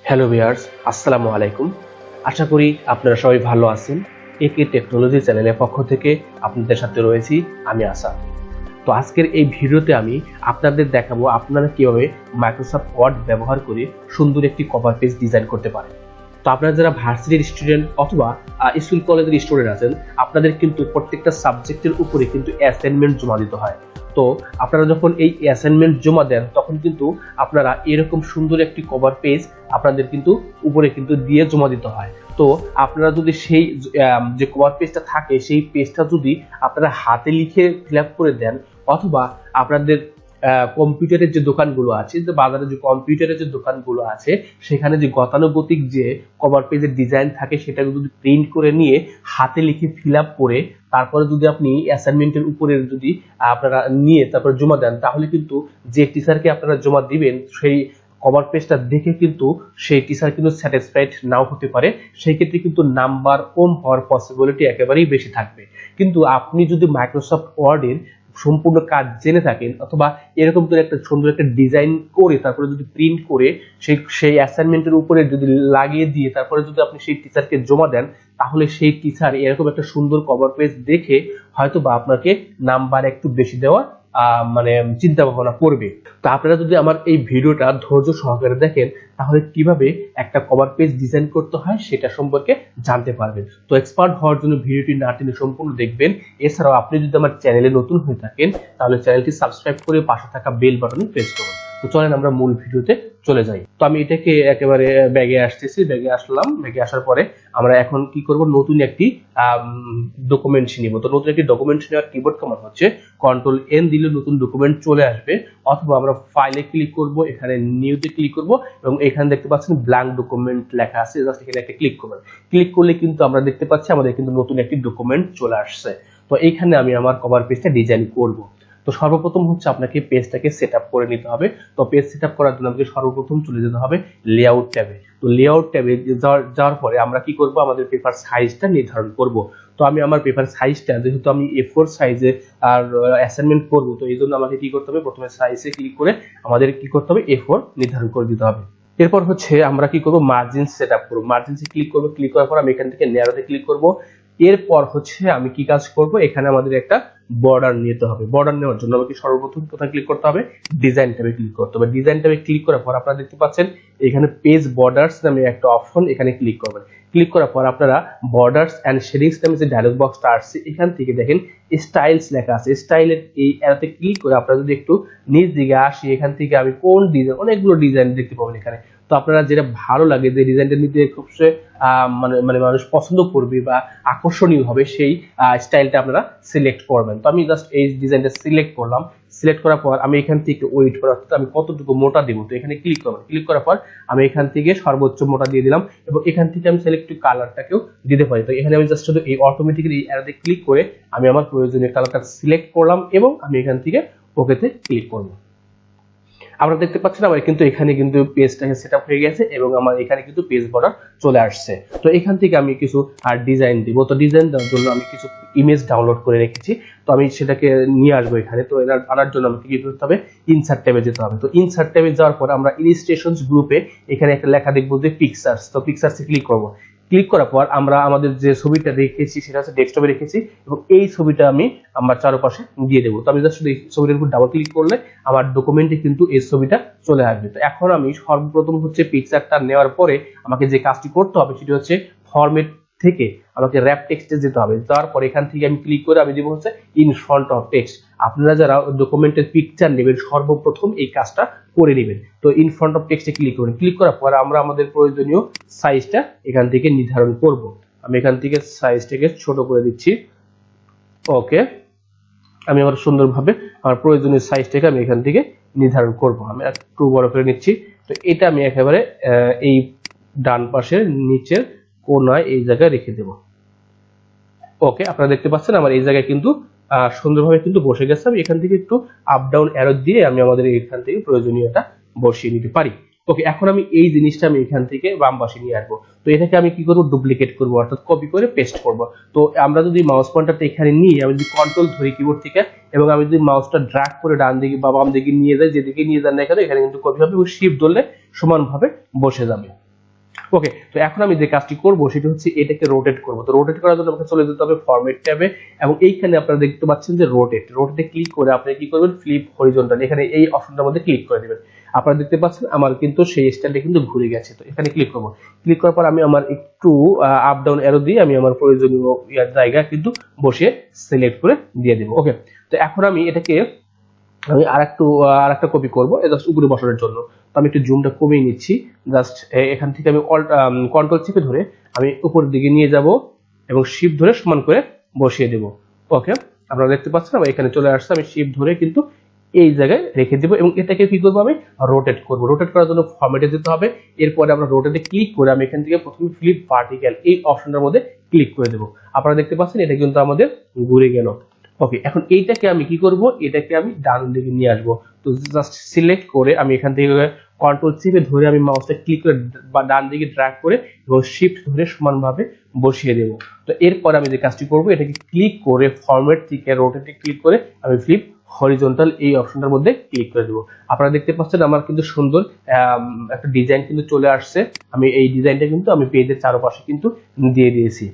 Hello viewers, আসসালামু আলাইকুম। আশা করি আপনারা সবাই ভালো আছেন। একে টেকনোলজি চ্যানেলের পক্ষ থেকে আপনাদের সাথে রয়েছি আমি আশা। তো আজকের এই ভিডিওতে আমি আপনাদের দেখাবো আপনারা কিভাবে মাইক্রোসফট ওয়ার্ড ব্যবহার করে সুন্দর একটি কভার পেজ ডিজাইন করতে পারেন। তো আপনারা যারা ভার্সিটির স্টুডেন্ট অথবা স্কুল কলেজের স্টুডেন্ট আছেন, আপনাদের কিন্তু প্রত্যেকটা সাবজেক্টের উপরে কিন্তু অ্যাসাইনমেন্ট জমা দিতে হয়। তো আপনারা যখন এই অ্যাসাইনমেন্ট জমা দেন তখন কিন্তু আপনারা এরকম সুন্দর একটি কভার পেজ আপনাদের কিন্তু উপরে কিন্তু দিয়ে জমা দিতে হয়। তো আপনারা যদি সেই যে কভার পেজটা থাকে সেই পেজটা যদি আপনারা হাতে লিখে ফিল আপ করে দেন, অথবা আপনাদের কম্পিউটারের যে দোকানগুলো আছে, যে বাজারে যে কম্পিউটারের যে দোকানগুলো আছে সেখানে যে গতানুগতিক যে কভার পেজের ডিজাইন থাকে সেটা যদি প্রিন্ট করে নিয়ে হাতে লিখে ফিল আপ করে তারপরে যদি আপনি অ্যাসাইনমেন্টের উপরে যদি আপনারা নিয়ে তারপর জমা দেন, তাহলে কিন্তু যে টিচারকে আপনারা জমা দিবেন সেই কভার পেজটা দেখে কিন্তু সেই টিচার কিন্তু স্যাটিসফাইড নাও হতে পারে। সেই ক্ষেত্রে কিন্তু নাম্বার কম হওয়ার পসিবিলিটি একেবারেই বেশি থাকবে। কিন্তু আপনি যদি মাইক্রোসফট ওয়ার্ডের সম্পূর্ণ কাজ জেনে থাকেন, অথবা এরকম করে একটা সুন্দর একটা ডিজাইন করে তারপরে যদি প্রিন্ট করে সেই অ্যাসাইনমেন্টের উপরে যদি লাগিয়ে দিয়ে তারপরে যদি আপনি সেই টিচারকে জমা দেন, তাহলে সেই টিচার এরকম একটা সুন্দর কভার পেজ দেখে হয়তো বা আপনাকে নাম্বার একটু বেশি দেওয়া মানে চিন্তা ভাবনা করবে। তো আপনারা যদি আমার এই ভিডিওটা ধৈর্য সহকারে দেখেন, তাহলে কিভাবে একটা কভার পেজ ডিজাইন করতে হয় সেটা সম্পর্কে জানতে পারবেন। তো এক্সপার্ট হওয়ার জন্য ভিডিওটি না টেনে সম্পূর্ণ দেখবেন। এছাড়াও আপনি যদি আমার চ্যানেলে নতুন হয়ে থাকেন, তাহলে চ্যানেলটি সাবস্ক্রাইব করে পাশে থাকা বেল বাটনে প্রেস করুন। তো চলেন আমরা মূল ভিডিওতে চলে যাই। তো আমি এটাকে একেবারে ব্যাগে আসতেছি, ব্যাগে আসলাম। ব্যাগে আসার পরে আমরা এখন কি করব, নতুন একটি ডকুমেন্ট নিব। তো নতুন একটি ডকুমেন্ট নেওয়ার কিবোর্ড কমান্ড হচ্ছে কন্ট্রোল এন দিলে নতুন ডকুমেন্ট চলে আসবে, অথবা আমরা ফাইলে ক্লিক করব, এখানে নিউতে ক্লিক করব এবং এখানে দেখতে পাচ্ছেন ব্ল্যাঙ্ক ডকুমেন্ট লেখা আছে, জাস্ট এখানে একটা ক্লিক করবেন। ক্লিক করলে কিন্তু আমরা দেখতে পাচ্ছি আমাদের কিন্তু নতুন একটি ডকুমেন্ট চলে আসছে। তো এইখানে আমি আমার কভার পেজটা ডিজাইন করব। তো সর্বপ্রথম হচ্ছে আপনাকে পেজটাকে সেটআপ করে নিতে হবে। তো পেজ সেটআপ করার জন্য আমাকে সর্বপ্রথম চলে যেতে হবে লেআউট ট্যাবে। তো লেআউট ট্যাবে যাওয়ার পরে আমরা কি করব, আমাদের পেপার সাইজটা নির্ধারণ করব। তো আমি আমার পেপার সাইজটা, যেহেতু আমি A4 সাইজে আর অ্যাসাইনমেন্ট করব, তো এই জন্য আমাকে কি করতে হবে, প্রথমে সাইজে ক্লিক করে আমাদের কি করতে হবে, A4 নির্ধারণ করে দিতে হবে। এরপর হচ্ছে আমরা কি করব, মার্জিন সেটআপ করব। মার্জিনসে ক্লিক করব, ক্লিক করার পর আমি এখান থেকে ন্যারোতে ক্লিক করব। এরপর হচ্ছে আমি কি কাজ করব, এখানে আমাদের একটা বর্ডার নিতে হবে। বর্ডার নেওয়ার জন্য আমাকে সর্বপ্রথম কোথায় ক্লিক করতে হবে, ডিজাইন ট্যাবে ক্লিক করতে হবে। ডিজাইন ট্যাবে ক্লিক করার পর আপনারা দেখতে পাচ্ছেন এখানে পেজ বর্ডার্স নামে একটা অপশন, এখানে ক্লিক করবেন। ক্লিক করার পর আপনারা বর্ডার্স এন্ড শেডিংস নামে যে ডায়লগ বক্সটা আসছে, এখান থেকে দেখেন স্টাইলস লেখা আছে। স্টাইলের এই অ্যারোতে ক্লিক করে আপনারা যদি একটু নিচ দিকে আসি, এখান থেকে আমি কোন ডিজাইন, অনেকগুলো ডিজাইন দেখতে পাবেন এখানে। তো আপনারা যেটা ভালো লাগে, যে ডিজাইনটা নিতে খুব মানে মানুষ পছন্দ করবে বা আকর্ষণীয় হবে, সেই স্টাইলটা আপনারা সিলেক্ট করবেন। তো আমি জাস্ট এই ডিজাইনটা সিলেক্ট করলাম। সিলেক্ট করার পর আমি এখান থেকে ওয়েট করা, অর্থাৎ আমি কতটুকু মোটা দেবো, তো এখানে ক্লিক করবেন। ক্লিক করার পর আমি এখান থেকে সর্বোচ্চ মোটা দিয়ে দিলাম এবং এখান থেকে আমি সিলেক্ট কালারটাকেও দিতে পারি। তো এখানে আমি জাস্ট শুধু এই অটোমেটিক্যালি এই অ্যারোতে ক্লিক করে আমি আমার প্রয়োজনীয় কালারটা সিলেক্ট করলাম এবং আমি এখান থেকে ওকেতে ক্লিক করব। আপনারা দেখতে পাচ্ছেন আমার কিন্তু এখানে কিন্তু পেজটাকে সেটআপ হয়ে গেছে এবং আমার এখানে কিন্তু পেজ বর্ডার চলে আসছে। তো এখান থেকে আমি কিছু ডিজাইন দিব। তো ডিজাইন দেওয়ার জন্য আমি কিছু ইমেজ ডাউনলোড করে রেখেছি, তো আমি সেটাকে নিয়ে আসবো এখানে। তো এটা আনার জন্য আমাকে কি করতে হবে, ইনসার্ট ট্যাবে যেতে হবে। তো ইনসার্ট ট্যাবে যাওয়ার পর আমরা ইলাস্ট্রেশনস গ্রুপে এখানে একটা লেখা দেখবো যে পিকচার্স। তো পিকচার্সে ক্লিক করব। ক্লিক করার পর আমরা আমাদের যে ছবিটা রেখেছি সেটা হচ্ছে ডেস্কটপে রেখেছি এবং এই ছবিটা আমি আমার চারপাশে দিয়ে দেবো। তো আমি জাস্ট এই ছবিটার উপর ডাবল ক্লিক করলে আমার ডকুমেন্টে কিন্তু এই ছবিটা চলে আসবে। তো এখন আমি সর্বপ্রথম হচ্ছে পিকচারটা নেওয়ার পরে আমাকে যে কাজটি করতে হবে সেটা হচ্ছে ফরম্যাট থেকে আমাকে র‍্যাপ টেক্সটে যেতে হবে। তারপর এখান থেকে আমি ক্লিক করে আমি দেবো হচ্ছে ইন ফ্রন্ট অফ টেক্সট। আপনারা যারা ডকুমেন্টের পিকচার নেবেন সর্বপ্রথম এই কাজটা করে নেবেন। তো ইন ফ্রন্ট অফ টেক্সটে ক্লিক করবেন। ক্লিক করার পর আমরা আমাদের প্রয়োজনীয় সাইজটা এখান থেকে নির্ধারণ করব। আমি এখান থেকে সাইজটাকে ছোট করে দিচ্ছি। ওকে, আমি আবার সুন্দরভাবে আমার প্রয়োজনীয় সাইজটাকে আমি এখান থেকে নির্ধারণ করব। আমি একটু বড় করে নিচ্ছি। তো এটা আমি একেবারে এই ডান পাশের নিচের কোনায় এই জায়গায় রেখে দেব। ওকে, আপনারা দেখতে পাচ্ছেন আমার এই জায়গায় কিন্তু সুন্দরভাবে কিন্তু বসে গেছে। আমি এখান থেকে একটু আপ ডাউন অ্যারো দিয়ে আমি আমাদের এখান থেকে প্রয়োজনীয়টা বসিয়ে নিতে পারি। ওকে, এখন আমি এই জিনিসটা আমি এখান থেকে বাম পাশে নিয়ে আসবো। তো এটাকে আমি কি করব, ডুপ্লিকেট করব, অর্থাৎ কপি করে পেস্ট করব। তো আমরা যদি মাউস পয়েন্টারটা এখানে নিয়ে আমি যদি কন্ট্রোল ধরি কিবোর্ড থেকে এবং আমি যদি মাউসটা ড্র্যাগ করে ডান দিকে বা বাম দিকে নিয়ে যাই, যেদিকে নিয়ে যান না কেন এখানে কিন্তু কপি হবে এবং শিফট ধরলে সমানভাবে বসে যাবে। ওকে, তো এখন আমি যে কাজটি করব সেটা হচ্ছে এটাকে রোটেট করব। তো রোটেট করার জন্য আমাকে চলে যেতে হবে ফরম্যাট ট্যাবে, এবং এইখানে আপনারা দেখতে পাচ্ছেন যে রোটেটে ক্লিক করে আপনি কি করবেন, ফ্লিপ হরিজন্টাল, এখানে এই অপশনটার মধ্যে ক্লিক করে দিবেন। আপনারা দেখতে পাচ্ছেন আমার কিন্তু সেই স্টাইলটা কিন্তু ঘুরে গেছে। তো এখানে ক্লিক করব, ক্লিক করার পর আমি আমার একটু আপ ডাউন অ্যারো দিয়ে আমি আমার প্রয়োজনীয় জায়গা কিন্তু বসিয়ে সিলেক্ট করে দিয়ে দেব। ওকে, তো এখন আমি এটাকে আমি আরেকটা কপি করব জাস্ট উপরে বসানোর জন্য। তো আমি একটু জুমটা কমিয়ে নিচ্ছি, জাস্ট এখান থেকে আমি কন্ট্রোল চেপে ধরে আমি উপরের দিকে নিয়ে যাব এবং শিফট ধরে সমান করে বসিয়ে দেব। ওকে, আপনারা দেখতে পাচ্ছেন আমার এখানে চলে আসছে, আমি শিফট ধরে কিন্তু এই জায়গায় রেখে দেব এবং এটাকে কি করবো, আমি রোটেট করব। রোটেট করার জন্য ফরম্যাটে যেতে হবে, এরপরে আমরা রোটেটে ক্লিক করে আমি এখান থেকে প্রথমে ফ্লিপ ভার্টিক্যাল এই অপশনটার মধ্যে ক্লিক করে দেব। আপনারা দেখতে পাচ্ছেন এটা কিন্তু আমাদের ঘুরে গেল। ওকে, এখন এইটাকে আমি কি করব, এটাকে আমি ডান দিকে নিয়ে আসবো। তো জাস্ট সিলেক্ট করে আমি এখান থেকে কন্ট্রোল চেপে ধরে আমি মাউসটা ক্লিক করে বা ডান দিকে ড্র্যাগ করে এবং শিফট ধরে সমানভাবে বসিয়ে দেব। তো এরপর আমি যে কাজটি করব, এটাকে ক্লিক করে ফরম্যাট থেকে রোটেটে ক্লিক করে আমি ফ্লিপ হরিজন্টাল এই অপশনটার মধ্যে ক্লিক করে দেব। আপনারা দেখতে পাচ্ছেন আমার কিন্তু সুন্দর একটা ডিজাইন কিন্তু চলে আসছে। আমি এই ডিজাইনটা কিন্তু আমি পেজের চারপাশে কিন্তু দিয়ে দিয়েছি।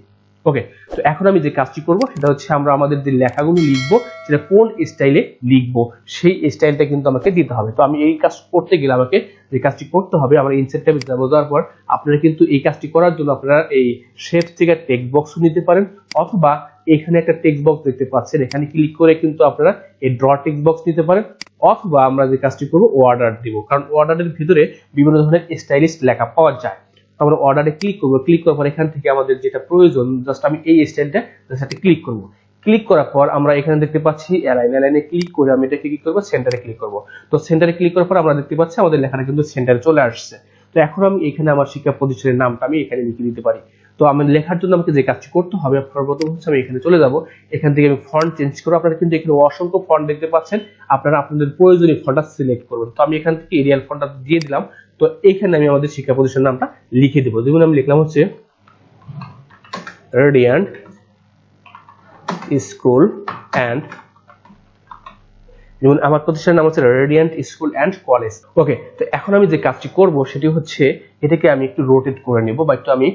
ওকে, তো এখন আমি যে কাজটি করব সেটা হচ্ছে আমরা আমাদের যে লেখাগুলো লিখবো সেটা কোন স্টাইলে লিখবো সেই স্টাইলটা কিন্তু আমাকে দিতে হবে। তো আমি এই কাজ করতে গেলে আমাকে যে কাজটি করতে হবে, আমরা ইনসার্ট ট্যাবে যাওয়ার পর আপনারা কিন্তু এই কাজটি করার জন্য আপনারা এই শেপ থেকে টেক্সট বক্স নিতে পারেন, অথবা এখানে একটা টেক্সট বক্স দেখতে পাচ্ছেন, এখানে ক্লিক করে কিন্তু আপনারা এই ড্র টেক্সট বক্স নিতে পারেন, অথবা আমরা যে কাজটি করবো অর্ডার দিব, কারণ অর্ডারের ভিতরে বিভিন্ন ধরনের স্টাইলিশ লেখা পাওয়া যায়। আমরা অর্ডারে ক্লিক করব, ক্লিক করার পর এখান থেকে আমাদের যেটা প্রয়োজন জাস্ট আমি এই স্টাইলটা সাথে ক্লিক করব। ক্লিক করার পর আমরা এখানে দেখতে পাচ্ছি অ্যালাইনে ক্লিক করে আমি এটাকে কি করব, সেন্টারে ক্লিক করব। তো সেন্টারে ক্লিক করার পর আমরা দেখতে পাচ্ছি আমাদের লেখাটা কিন্তু সেন্টারে চলে আসছে। তো এখন আমি এখানে আমার শিক্ষা প্রতিষ্ঠানের নামটা আমি এখানে লিখে দিতে পারি। তো আমি লেখার জন্য আমাকে যে কাজটি করতে হবে, সর্বপ্রথম হচ্ছে আমি এখানে চলে যাব, এখান থেকে আমি ফন্ট চেঞ্জ করব। আপনারা কিন্তু এখানে অসংখ্য ফন্ট দেখতে পাচ্ছেন, আপনারা আপনাদের প্রয়োজনীয় ফন্টটা সিলেক্ট করবেন। তো আমি এখান থেকে এরিয়াল ফন্টটা দিয়ে দিলাম। তো এখানে আমি আমাদের শিক্ষা প্রতিষ্ঠানের নামটা লিখে দেবো। যেমন আমি লিখলাম হচ্ছে রেডিয়ান্ট স্কুল অ্যান্ড, যেমন আমার প্রতিষ্ঠানের নাম হচ্ছে রেডিয়ান্ট স্কুল অ্যান্ড কলেজ। ওকে, তো এখন আমি যে কাজটি করব সেটি হচ্ছে এটাকে আমি একটু রোটেট করে নেব বা একটু আমি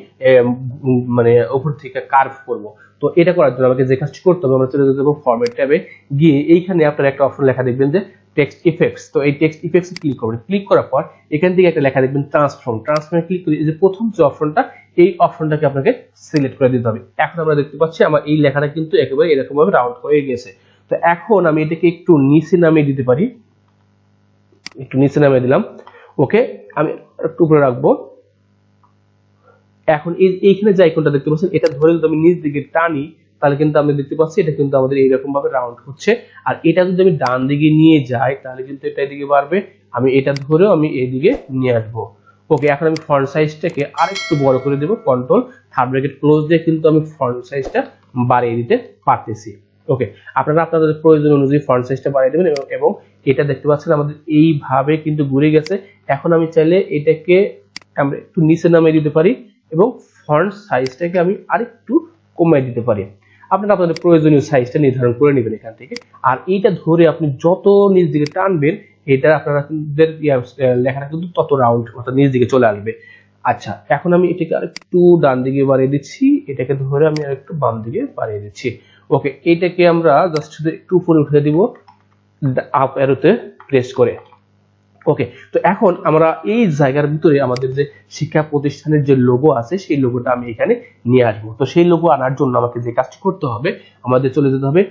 মানে উপর থেকে কার্ভ করব। তো এটা করার জন্য আমাকে যে কাজটি করতে হবে, আমরা চলে যেতে হবে ফরম্যাট ট্যাবে গিয়ে এইখানে আপনারা একটা অপশন লেখা দেখবেন যে টেক্সট ইফেক্টস। তো এই টেক্সট ইফেক্টস ক্লিক করবেন, ক্লিক করার পর এখান থেকে একটা লেখা দেখবেন ট্রান্সফর্মে ক্লিক করে এই যে প্রথম যে অপশনটা, এই অপশনটাকে আপনাকে সিলেক্ট করে দিতে হবে। এখন আমরা দেখতে পাচ্ছি আমার এই লেখাটা কিন্তু একেবারে এরকম ভাবে রাউন্ড হয়ে গেছে। তো এখন আমি এটাকে একটু নিচে নামিয়ে দিতে পারি, একটু নিচে নামিয়ে দিলাম। ওকে, আমি একটু উপরে রাখবো। এখন এইখানে যে আইকনটা দেখতে পাচ্ছেন, এটা ধরে যদি আমি নিচ দিকে টানি তাহলে কিন্তু আমি দেখতে পাচ্ছি এটা কিন্তু আমাদের এইরকম ভাবে রাউন্ড হচ্ছে। আর এটা যদি আমি ডান দিকে নিয়ে যাই তাহলে কিন্তু এটা এদিকে বাড়বে, আমি এটা ধরেও আমি এইদিকে নিয়ে আসবো। ওকে, এখন আমি ফন্ট সাইজটাকে আরেকটু বড় করে দেবো, কন্ট্রোল থার্ড ব্র্যাকেট ক্লোজ দিয়ে কিন্তু আমি ফন্ট সাইজটা বাড়িয়ে দিতে পারতেছি। ওকে, আপনারা আপনাদের প্রয়োজন অনুযায়ী ফন্ট সাইজটা বাড়িয়ে দেবেন এবং এটা দেখতে পাচ্ছেন আমাদের এইভাবে কিন্তু ঘুরে গেছে। এখন আমি চাইলে এটাকে আমরা একটু নিচে নামিয়ে দিতে পারি এবং ফন্ট সাইজটাকে আমি আরেকটু কমিয়ে দিতে পারি। আপনারা আপনাদের প্রয়োজনীয় সাইজটা নির্ধারণ করে নেবেন এখান থেকে। আর এইটা ধরে আপনি যত নিচ দিকে টানবেন এটা আপনারা লেখাটা কিন্তু তত রাউন্ড অর্থাৎ নিচ দিকে চলে আসবে। আচ্ছা, এখন আমি এটাকে আরেকটু ডান দিকে বাড়িয়ে দিচ্ছি, এটাকে ধরে আমি আরেকটু বাম দিকে বাড়িয়ে দিচ্ছি। ওকে, এইটাকে আমরা জাস্ট একটু উপরে উঠে দিব আপ অ্যারোতে প্রেস করে। ওকে, তো এখন আমরা এই জায়গার ভিতরে আমাদের যে শিক্ষা প্রতিষ্ঠানের যে লোগো আছে সেই লোগোটা আমি এখানে নিয়ে আসবো। তো সেই লোগো আনার জন্য আমাকে যে কাজটি করতে হবে, আমাদের চলে যেতে হবে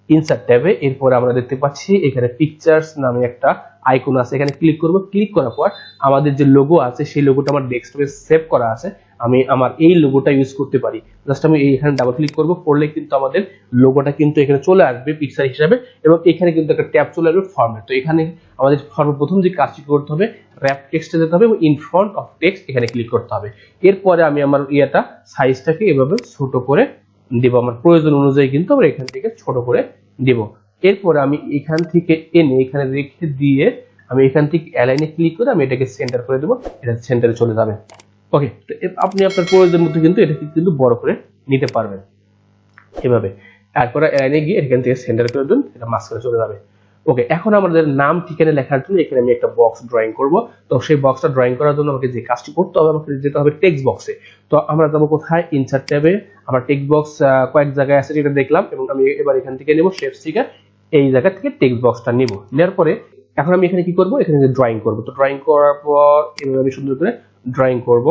ইনসার্ট ট্যাবে। এরপর আমরা দেখতে পাচ্ছি এখানে পিকচার্স নামে একটা আইকন আছে, এখানে ক্লিক করব। ক্লিক করার পর আমাদের যে লোগো আছে সেই লোগোটা আমার ডেস্কটপে সেভ করা আছে, আমি আমার এই লোগোটা ইউজ করতে পারি। জাস্ট আমি এইখানে ডাবল ক্লিক করব, করলে কিন্তু আমাদের লোগোটা কিন্তু এখানে চলে আসবে পিকচার হিসাবে এবং এখানে কিন্তু একটা ট্যাব চলে আসবে ফরম্যাট। তো এখানে আমাদের সর্বপ্রথম যে কাজটি করতে হবে, র‍্যাপ টেক্সটে যেতে হবে এবং ইন ফ্রন্ট অফ টেক্সট এখানে ক্লিক করতে হবে। এরপরে আমি আমার সাইজটাকে এভাবে ছোট করে দিব, আমার প্রয়োজন অনুযায়ী কিন্তু আমরা এখান থেকে ছোট করে দিব। এরপরে আমি এখান থেকে এনে এখানে রেখে দিয়ে আমি এখান থেকে অ্যালাইনে ক্লিক করে আমি এটাকে সেন্টার করে দেবো, এটা সেন্টারে চলে যাবে। ওকে, তো আপনি আপনার প্রয়োজন মতো কিন্তু এটাকে কিন্তু বড় করে নিতে পারবেন এভাবে। তারপরে অ্যালাইনে গিয়ে এখান থেকে সেন্টার করে দিন, এটা মাঝখানে চলে যাবে। ওকে, এখন আমাদের নাম ঠিকানা লেখার জন্য এখানে আমি একটা বক্স ড্রয়িং করব। তো সেই বক্সটা ড্রয়িং করার জন্য আমাকে যে কাজটি করতে হবে, আমাকে যেতে হবে টেক্সট বক্সে। তো আমরা যাবো কোথায়, ইনসার্ট ট্যাবে। আমার টেক্সট বক্স কয়েক জায়গায় আছে যেটা দেখলাম, এবং আমি এবার এখান থেকে নেব শেপস থেকে, এই জায়গা থেকে টেক্সট বক্সটা নিব। নেওয়ার পরে এখন আমি এখানে কি করব, এখানে ড্রয়িং করব। তো ড্রয়িং করার পর এভাবে আমি সুন্দর করে ড্রয়িং করব।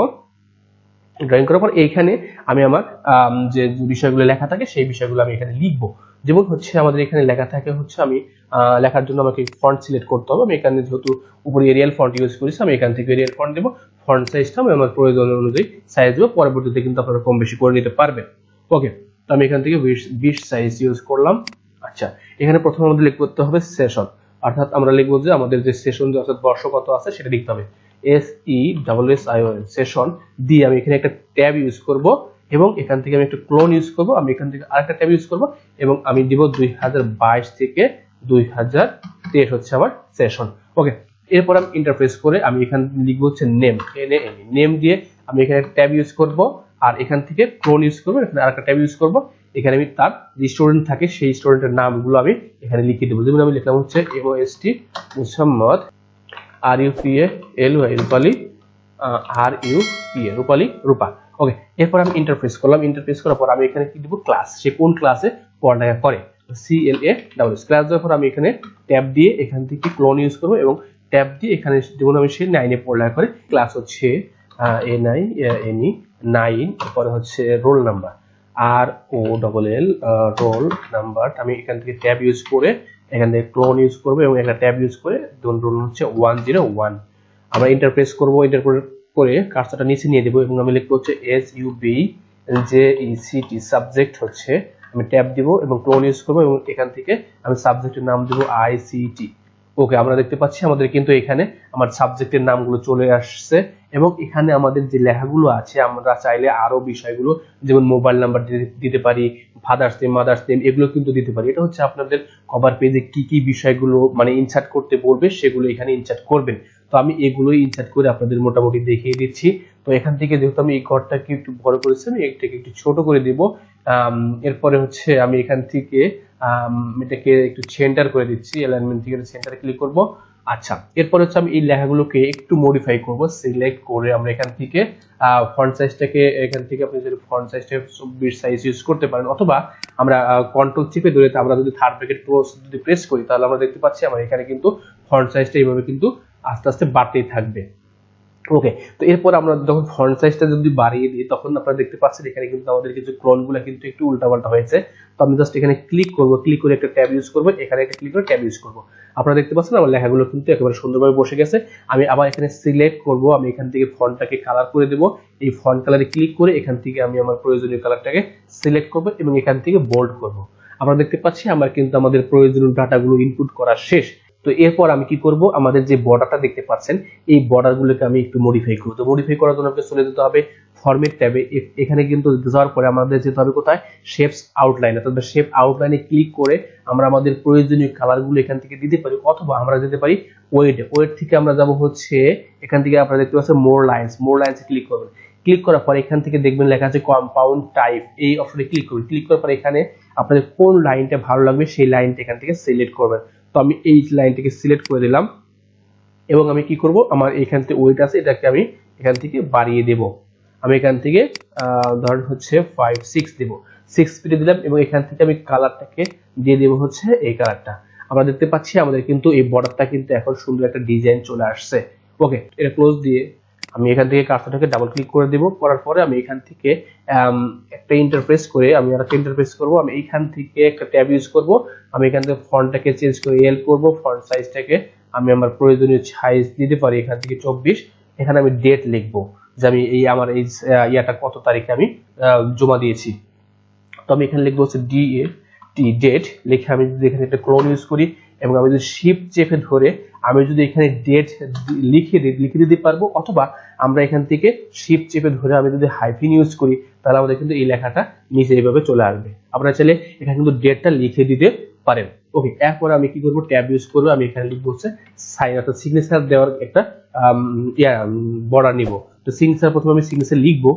ড্রয়িং করার পর এইখানে আমি আমার যে বিষয়গুলো লেখা থাকে সেই বিষয়গুলো আমি এখানে লিখব। যেমন হচ্ছে আমাদের এখানে লেখা থাকে হচ্ছে, আমি লেখার জন্য আমাকে ফন্ট সিলেক্ট করতে হবে। আমি এখানে যেহেতু উপরে এরিয়াল ফন্ট ইউজ করেছি, আমি এখান থেকে এরিয়াল ফন্ট দেব। ফন্ট সাইজটা আমি আমার প্রয়োজন অনুযায়ী সাইজ দেবো, পরবর্তীতে কিন্তু আপনারা কম বেশি করে নিতে পারবেন। ওকে, তো আমি এখান থেকে 20 সাইজ ইউজ করলাম। আচ্ছা, এখানে প্রথমে আমাদের লিখতে করতে হবে সেশন, অর্থাৎ আমরা লিখবো যে আমাদের যে সেশন অর্থাৎ বর্ষ কত আছে সেটা লিখতে হবে। SESSION সেশন দিয়ে আমি এখানে একটা ট্যাব ইউজ করব, এবং এখান থেকে আমি একটা ক্লোন ইউজ করব। আমি এখান থেকে আরেকটা ট্যাব ইউজ করব, এবং আমি দিব 2022 থেকে 2023 হচ্ছে আমার সেশন। ওকে, এরপর আমি ইন্টারফেস করে আমি এখানে লিখবো হচ্ছে নেম, নেম দিয়ে আমি এখানে ট্যাব ইউজ করব, আর এখান থেকে ক্লোন ইউজ করব, এখানে আরেকটা ট্যাব ইউজ করব। এখানে আমি তার যে স্টুডেন্ট থাকে সেই স্টুডেন্টের নামগুলো আমি এখানে লিখে দেবো। যেমন আমি লিখলাম হচ্ছে MOST মুহাম্মদ, RUPALY রূপালী, রূপালী রূপা। ওকে, এরপর আমি ইন্টারফেস করলাম। ইন্টারফেস করার পর আমি এখানে কি দিব, ক্লাস, সে কোন ক্লাসে পড়ালেখা করে, CLASS ক্লাস দেওয়ার পর আমি এখানে ট্যাব দিয়ে এখান থেকে ক্লোন ইউজ করব, এবং ট্যাব দিয়ে এখানে যেমন আমি সে 9 এ পড়ালেখা করে, ক্লাস হচ্ছে NE9, তারপরে হচ্ছে roll number ROLL roll number. আমি এখান থেকে ট্যাব ইউজ করে এখান থেকে ক্লোন ইউজ করবো, এবং একটা ট্যাব ইউজ করে রোল হচ্ছে 101। আমরা ইন্টারপ্রেস করব, ইন্টারপ্রেস করে কার্সরটা নিচে নিয়ে দেবো, এবং আমি লিখবো হচ্ছে SUBJECT সাবজেক্ট হচ্ছে, আমি ট্যাব দিব এবং ক্লোন ইউজ করবো, এবং এখান থেকে আমি সাবজেক্টের নাম দেবো ICT। ওকে, আমরা দেখতে পাচ্ছি আমাদের কিন্তু এখানে আমার সাবজেক্টের নামগুলো চলে আসছে, এবং এখানে আমাদের যে লেখাগুলো আছে আমরা চাইলে আরো বিষয়গুলো যেমন মোবাইল নাম্বার দিতে পারি, ফাদার্স নেম, মাদার্স নেম, এগুলো কিন্তু দিতে পারি। এটা হচ্ছে আপনাদের কভার পেজে কি কি বিষয়গুলো মানে ইনসার্ট করতে বলবে সেগুলো এখানে ইনসার্ট করবেন। তো আমি এগুলোই ইনসার্ট করে আপনাদের মোটামুটি দেখিয়ে দিচ্ছি। তো এখান থেকে যেহেতু আমি এই ঘরটাকে একটু বড় করেছি, আমি এটাকে একটু ছোট করে দিব। এরপরে হচ্ছে আমি এখান থেকে এটাকে একটু সেন্টার করে দিচ্ছি, অ্যালাইনমেন্ট থেকে সেন্টারে ক্লিক করব। আচ্ছা, এরপর হচ্ছে আমি এই লেখাগুলোকে একটু মডিফাই করব। সিলেক্ট করে আমরা এখান থেকে ফন্ট সাইজটাকে, এখান থেকে আপনি যদি ফন্ট সাইজটা 24 সাইজ ইউজ করতে পারেন, অথবা আমরা কন্ট্রোল চিপে ধরে আমরা যদি থার্ড ব্র্যাকেট যদি প্রেস করি, তাহলে আমরা দেখতে পাচ্ছি আমার এখানে কিন্তু ফন্ট সাইজটা এইভাবে কিন্তু আস্তে আস্তে বাড়তেই থাকবে। ওকে, তো এরপর আমরা যখন ফন্ট সাইজটা যদি বাড়িয়ে দিই, তখন আপনারা দেখতে পাচ্ছেন এখানে কিন্তু আমাদের কিছু ক্লোনগুলো কিন্তু একটু উল্টাপাল্টা হয়েছে। তো আমি জাস্ট এখানে ক্লিক করব, ক্লিক করে একটা ট্যাব ইউজ করব, এখানে একটা ক্লিক করে ট্যাব ইউজ করব। আপনারা দেখতে পাচ্ছেন আমার লেখাগুলো কিন্তু একেবারে সুন্দরভাবে বসে গেছে। আমি আবার এখানে সিলেক্ট করব, আমি এখান থেকে ফন্টটাকে কালার করে দেব। এই ফন্ট কালারে ক্লিক করে এখান থেকে আমি আমার প্রয়োজনীয় কালারটাকে সিলেক্ট করব, এবং এখান থেকে বোল্ড করব। আমরা দেখতে পাচ্ছি আমার কিন্তু আমাদের প্রয়োজনীয় ডাটাগুলো ইনপুট করা শেষ। তো এরপর আমি কি করব, আমাদের যে বর্ডারটা দেখতে পাচ্ছেন এই বর্ডারগুলোকে আমি একটু মডিফাই করব। তো মডিফাই করার জন্য আপনাকে চলে যেতে হবে ফরম্যাট ট্যাবে। এখানে কিন্তু যাওয়ার পরে আমাদের যেতে হবে কোথায়, শেপস আউটলাইন, অর্থাৎ শেপ আউটলাইনে ক্লিক করে আমরা আমাদের প্রয়োজনীয় কালারগুলো এখান থেকে দিতে পারি, অথবা আমরা যেতে পারি ওয়েট থেকে আমরা যাব হচ্ছে এখান থেকে আপনারা দেখতে পাচ্ছেন মোর লাইন্সে ক্লিক করবেন। ক্লিক করার পর এখান থেকে দেখবেন লেখা আছে কম্পাউন্ড টাইপ, এই অপশনে ক্লিক করবেন। ক্লিক করার পর এখানে আপনাদের কোন লাইনটা ভালো লাগবে সেই লাইনটা এখান থেকে সিলেক্ট করবেন। তো আমি এই লাইনটাকে সিলেক্ট করে দিলাম, এবং আমি কি করব, আমার এখান থেকে ওয়েট আছে এটাকে আমি এখান থেকে বাড়িয়ে দেব। আমি এখান থেকে ধরেন হচ্ছে 5-6 দেব, 6 স্পিডে দিলাম, এবং এখান থেকে আমি কালারটাকে দিয়ে দেব হচ্ছে এই কালারটা। আমরা দেখতে পাচ্ছি আমাদের কিন্তু এই বর্ডারটা কিন্তু এখন সুন্দর একটা ডিজাইন চলে আসছে। ওকে, এটা ক্লোজ দিয়ে আমি এখান থেকে কার্সরটাকে ডাবল ক্লিক করে দেব। করার পরে আমি এখান থেকে একটা ইন্টারফেস করে আমি আরেকটা ইন্টারফেস করব। আমি এখান থেকে একটা ট্যাব ইউজ করব। আমি এখান থেকে ফন্টটাকে চেঞ্জ করে এল করব, ফন্ট সাইজটাকে আমি আমার প্রয়োজনীয় সাইজ দিতে পারি, এখান থেকে 24। এখানে আমি ডেট লিখব যে আমি এই আমার এই ইয়াটা কত তারিখে আমি জমা দিয়েছি। তো আমি এখানে লিখবো হচ্ছে ডেট লিখে আমি যদি এখানে একটা ক্লোন ইউজ করি, এবং আমি যদি শিফট চেপে ধরে আমি যদি এখানে ডেট লিখে দিতে পারবো, অথবা আমরা এখান থেকে শিফট চেপে ধরে আমি যদি হাইফিন ইউজ করি, তাহলে আমাদের কিন্তু এই লেখাটা নিচে এইভাবে চলে আসবে। আপনারা চাইলে এখানে কিন্তু ডেটটা লিখে দিতে পারেন। ওকে, এরপর আমি কি করবো, ট্যাব ইউজ করবো। আমি এখানে লিখবো হচ্ছে সাইন, অর্থাৎ সিগনেচার দেওয়ার একটা বর্ডার নিব। তো সিগনেচার প্রথমে আমি সিগনেচার লিখবো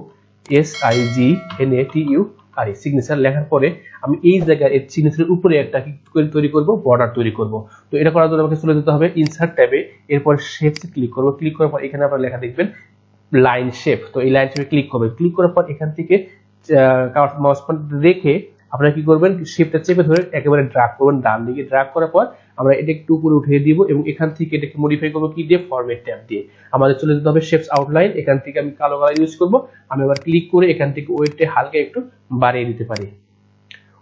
SIGNATURE আর এই সিগনেচার লেখার পরে আমি এই জায়গায় এই সিগনেচারের উপরে একটা কি তৈরি করব, বর্ডার তৈরি করব। তো এটা করার জন্য আমাকে চলে যেতে হবে ইনসার্ট ট্যাবে, এরপর শেপসে ক্লিক করব। ক্লিক করার পর এখানে আপনারা লেখা দেখবেন লাইন শেপ। তো এই লাইন শেপে ক্লিক করবেন। ক্লিক করার পর এখান থেকে মাউস পয়েন্টার রেখে আপনারা কি করবেন, শিফটটা চেপে ধরে একেবারে ড্র্যাগ করবেন ডান দিকে। ড্র্যাগ করার পর আমরা এটা একটু উপরে উঠিয়ে দিব এবং এখান থেকে এটাকে মডিফাই করব কি দিয়ে, ফরম্যাট ট্যাব দিয়ে। আমাদের চলে যেতে হবে শেপস আউটলাইন, এখান থেকে আমি কালো কালার ইউজ করব। আমি আবার ক্লিক করে এখান থেকে ওয়েটটা হালকা একটু বাড়িয়ে দিতে পারি।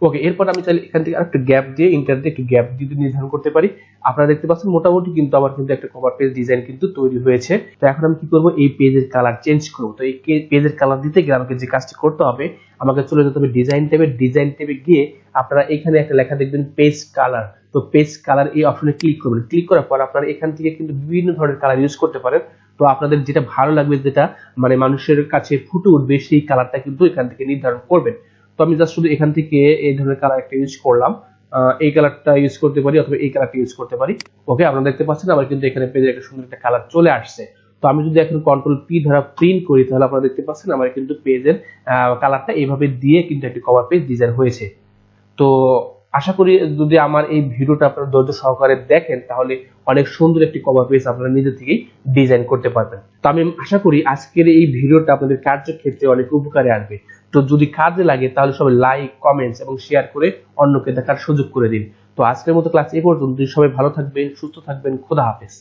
ওকে, এরপর আমি চাইলে এখান থেকে আরেকটু গ্যাপ দিয়ে, ইন্টার দিয়ে একটু গ্যাপ দিয়ে নির্ধারণ করতে পারি। আপনারা দেখতে পাচ্ছেন মোটামুটি কিন্তু আমার কিন্তু একটা কভার পেজ ডিজাইন কিন্তু তৈরি হয়েছে। তো এখন আমি কি করব, এই পেজের কালার চেঞ্জ করব। তো এই পেজের কালার দিতে গেলে আমাকে যে কাজটি করতে হবে, আমাকে চলে যেতে হবে ডিজাইন ট্যাবে। ডিজাইন ট্যাবে গিয়ে আপনারা এখানে একটা লেখা দেখবেন পেজ কালার। তো পেজ কালার এই অপশনে ক্লিক করবেন। ক্লিক করার পর আপনারা এখান থেকে কিন্তু বিভিন্ন ধরনের কালার ইউজ করতে পারেন। তো আপনাদের যেটা ভালো লাগবে, যেটা মানে মানুষের কাছে ফুটে উঠবে, সেই কালারটা কিন্তু এখান থেকে নির্ধারণ করবেন। তো আমি জাস্ট শুধু এখান থেকে এই ধরনের কালার একটা ইউজ করলাম, এই কালারটা ইউজ করতে পারি অথবা এই কালারটা ইউজ করতে পারি। ওকে, আপনারা দেখতে পাচ্ছেন আমার কিন্তু এখানে পেজে একটা সুন্দর একটা কালার চলে আসছে। তো আমি যদি এখন কন্ট্রোল পি দ্বারা প্রিন্ট করি, তাহলে আপনারা দেখতে পাচ্ছেন আমার কিন্তু পেজের কালারটা এইভাবে দিয়ে কিন্তু একটা কভার পেজ ডিজাইন হয়েছে। তো আশা করি যদি আমার এই ভিডিওটা আপনারা ধৈর্য সহকারে দেখেন, তাহলে অনেক সুন্দর একটি কভার পেজ আপনারা নিজে থেকেই ডিজাইন করতে পারবেন। তো আমি আশা করি আজকের এই ভিডিওটা আপনাদের কার্যক্ষেত্রে অনেক উপকারে আসবে। তো যদি কাজে লাগে তাহলে সবাই লাইক, কমেন্টস এবং শেয়ার করে অন্যকে দেখার সুযোগ করে দিন। তো আজকের মতো ক্লাস এই পর্যন্ত। সবাই ভালো থাকবেন, সুস্থ থাকবেন। খোদা হাফেজ।